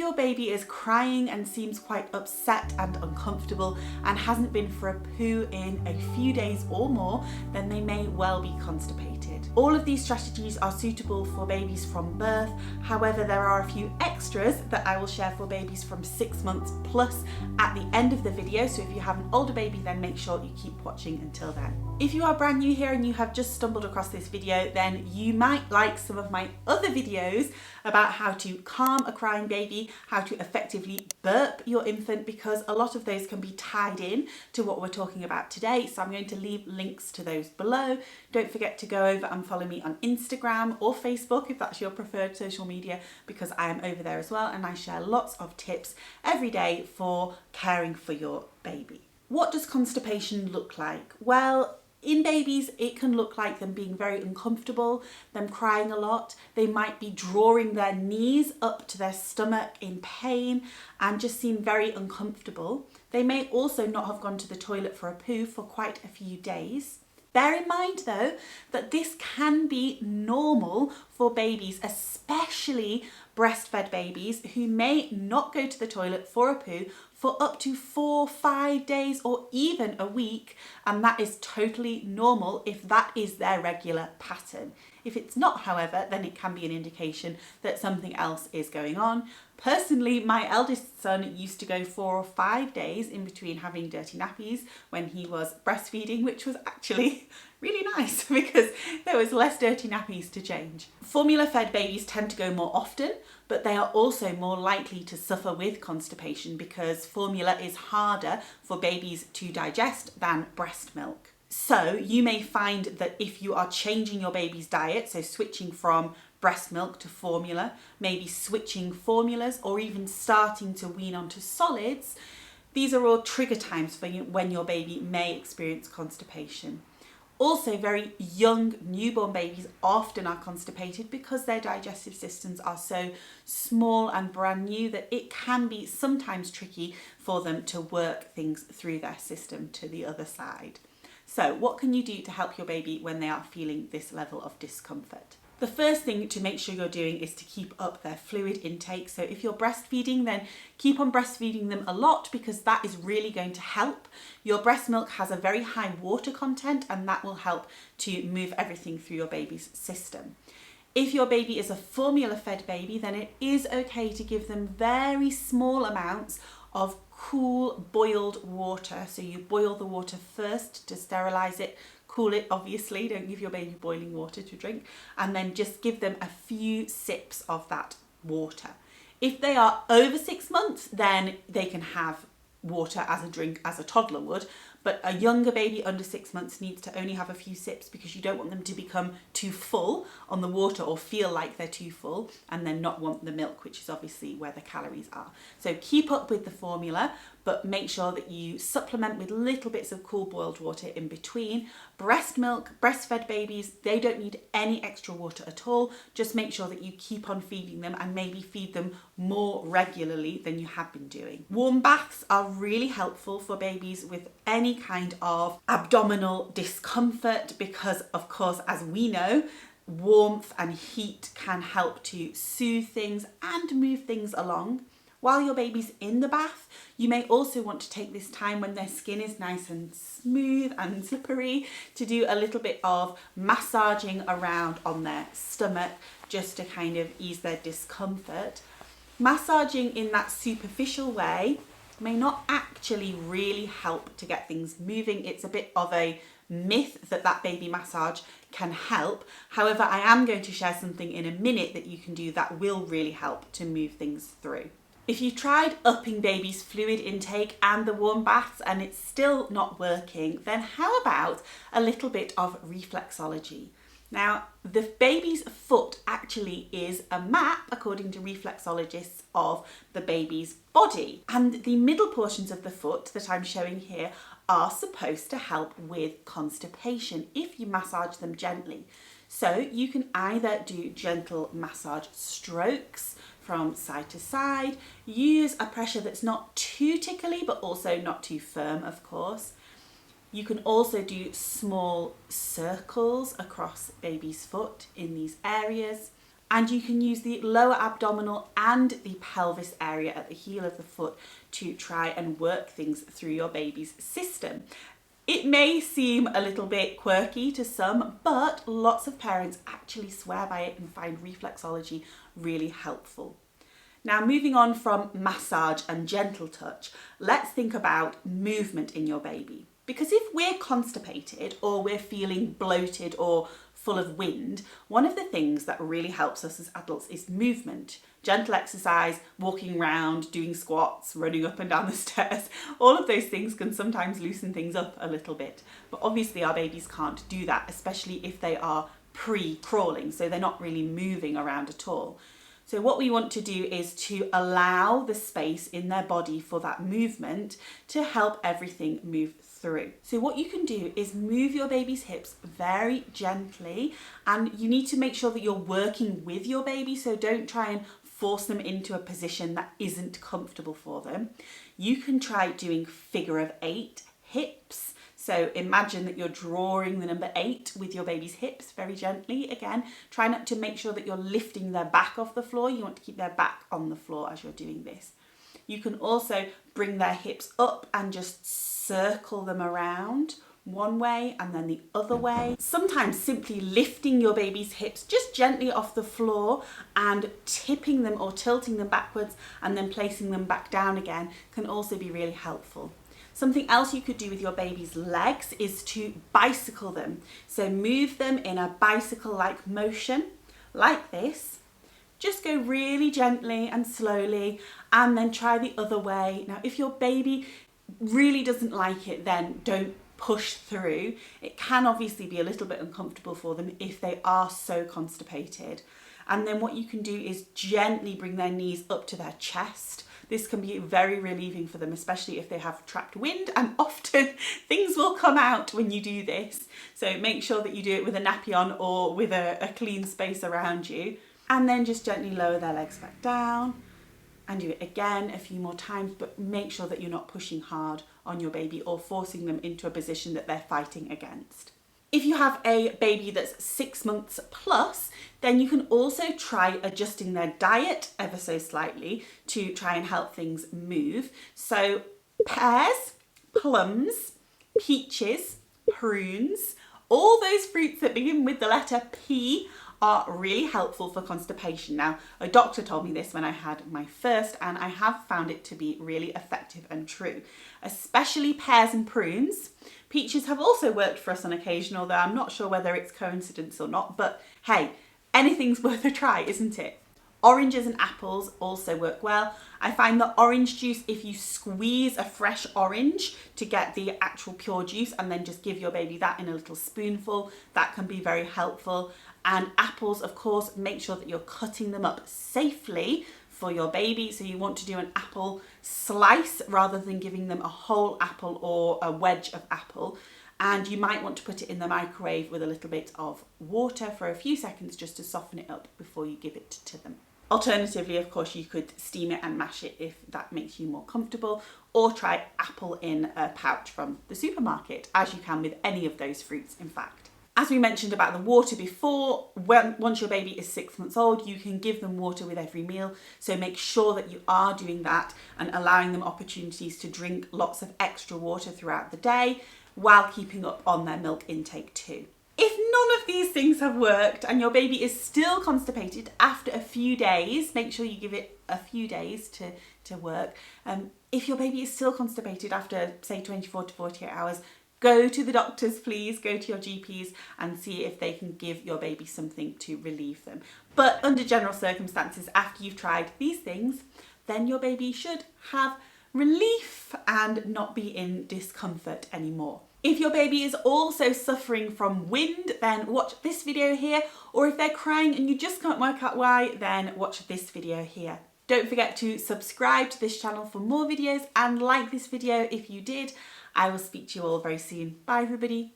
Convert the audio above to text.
your baby is crying and seems quite upset and uncomfortable and hasn't been for a poo in a few days or more, then they may well be constipated. All of these strategies are suitable for babies from birth. However, there are a few extras that I will share for babies from 6 months plus at the end of the video. So if you have an older baby, then make sure you keep watching until then. If you are brand new here and you have just stumbled across this video, then you might like some of my other videos about how to calm a crying baby, how to effectively burp your infant, because a lot of those can be tied in to what we're talking about today. So I'm going to leave links to those below. Don't forget to go over and follow me on Instagram or Facebook if that's your preferred social media, because I am over there as well and I share lots of tips every day for caring for your baby. What does constipation look like? Well, in babies, it can look like them being very uncomfortable, them crying a lot. They might be drawing their knees up to their stomach in pain and just seem very uncomfortable. They may also not have gone to the toilet for a poo for quite a few days. Bear in mind though, that this can be normal for babies, especially breastfed babies who may not go to the toilet for a poo for up to 4-5 days or even a week, and that is totally normal if that is their regular pattern. If it's not, however, then it can be an indication that something else is going on. Personally, my eldest son used to go 4 or 5 days in between having dirty nappies when he was breastfeeding, which was actually really nice because there was less dirty nappies to change. Formula fed babies tend to go more often, but they are also more likely to suffer with constipation because formula is harder for babies to digest than breast milk. So you may find that if you are changing your baby's diet, so switching from breast milk to formula, maybe switching formulas or even starting to wean onto solids, these are all trigger times for you when your baby may experience constipation. Also, very young newborn babies often are constipated because their digestive systems are so small and brand new that it can be sometimes tricky for them to work things through their system to the other side. So what can you do to help your baby when they are feeling this level of discomfort? The first thing to make sure you're doing is to keep up their fluid intake. So if you're breastfeeding, then keep on breastfeeding them a lot because that is really going to help. Your breast milk has a very high water content and that will help to move everything through your baby's system. If your baby is a formula fed baby, then it is okay to give them very small amounts of cool boiled water. So you boil the water first to sterilize it, cool it obviously, don't give your baby boiling water to drink, and then just give them a few sips of that water. If they are over 6 months, then they can have water as a drink as a toddler would, but a younger baby under 6 months needs to only have a few sips because you don't want them to become too full on the water or feel like they're too full and then not want the milk, which is obviously where the calories are. So keep up with the formula, but make sure that you supplement with little bits of cool boiled water in between. Breast milk, breastfed babies, they don't need any extra water at all. Just make sure that you keep on feeding them and maybe feed them more regularly than you have been doing. Warm baths are really helpful for babies with any kind of abdominal discomfort because, of course, as we know, warmth and heat can help to soothe things and move things along. While your baby's in the bath, you may also want to take this time when their skin is nice and smooth and slippery to do a little bit of massaging around on their stomach just to kind of ease their discomfort. Massaging in that superficial way may not actually really help to get things moving. It's a bit of a myth that baby massage can help. However, I am going to share something in a minute that you can do that will really help to move things through. If you tried upping baby's fluid intake and the warm baths and it's still not working, then how about a little bit of reflexology? Now, the baby's foot actually is a map, according to reflexologists, of the baby's body. And the middle portions of the foot that I'm showing here are supposed to help with constipation if you massage them gently. So you can either do gentle massage strokes from side to side, use a pressure that's not too tickly but also not too firm, of course. You can also do small circles across baby's foot in these areas. And you can use the lower abdominal and the pelvis area at the heel of the foot to try and work things through your baby's system. It may seem a little bit quirky to some, but lots of parents actually swear by it and find reflexology really helpful. Now, moving on from massage and gentle touch, let's think about movement in your baby. Because if we're constipated or we're feeling bloated or full of wind, one of the things that really helps us as adults is movement. Gentle exercise, walking around, doing squats, running up and down the stairs, all of those things can sometimes loosen things up a little bit. But obviously our babies can't do that, especially if they are pre-crawling, so they're not really moving around at all. So what we want to do is to allow the space in their body for that movement to help everything move through. So what you can do is move your baby's hips very gently, and you need to make sure that you're working with your baby, so don't try and force them into a position that isn't comfortable for them. You can try doing figure of 8 hips. So imagine that you're drawing the number 8 with your baby's hips very gently. Again, try not to make sure that you're lifting their back off the floor. You want to keep their back on the floor as you're doing this. You can also bring their hips up and just circle them around one way and then the other way. Sometimes simply lifting your baby's hips just gently off the floor and tipping them or tilting them backwards and then placing them back down again can also be really helpful. Something else you could do with your baby's legs is to bicycle them. So move them in a bicycle-like motion, like this. Just go really gently and slowly, and then try the other way. Now, if your baby really doesn't like it, then don't push through. It can obviously be a little bit uncomfortable for them if they are so constipated. And then what you can do is gently bring their knees up to their chest. This can be very relieving for them, especially if they have trapped wind, and often things will come out when you do this. So make sure that you do it with a nappy on or with a clean space around you. And then just gently lower their legs back down and do it again a few more times, but make sure that you're not pushing hard on your baby or forcing them into a position that they're fighting against. If you have a baby that's 6 months plus, then you can also try adjusting their diet ever so slightly to try and help things move. So pears, plums, peaches, prunes, all those fruits that begin with the letter P are really helpful for constipation. Now, a doctor told me this when I had my first, and I have found it to be really effective and true, especially pears and prunes. Peaches have also worked for us on occasion, although I'm not sure whether it's coincidence or not, but hey, anything's worth a try, isn't it? Oranges and apples also work well. I find that orange juice, if you squeeze a fresh orange to get the actual pure juice and then just give your baby that in a little spoonful, that can be very helpful. And apples, of course, make sure that you're cutting them up safely for your baby. So you want to do an apple slice rather than giving them a whole apple or a wedge of apple. And you might want to put it in the microwave with a little bit of water for a few seconds just to soften it up before you give it to them. Alternatively, of course, you could steam it and mash it if that makes you more comfortable, or try apple in a pouch from the supermarket, as you can with any of those fruits, in fact. As we mentioned about the water before, once your baby is 6 months old, you can give them water with every meal. So make sure that you are doing that and allowing them opportunities to drink lots of extra water throughout the day while keeping up on their milk intake too. If none of these things have worked and your baby is still constipated after a few days, make sure you give it a few days to work. If your baby is still constipated after, say, 24 to 48 hours, go to the doctors, please, go to your GPs and see if they can give your baby something to relieve them. But under general circumstances, after you've tried these things, then your baby should have relief and not be in discomfort anymore. If your baby is also suffering from wind, then watch this video here, or if they're crying and you just can't work out why, then watch this video here. Don't forget to subscribe to this channel for more videos and like this video if you did. I will speak to you all very soon. Bye everybody.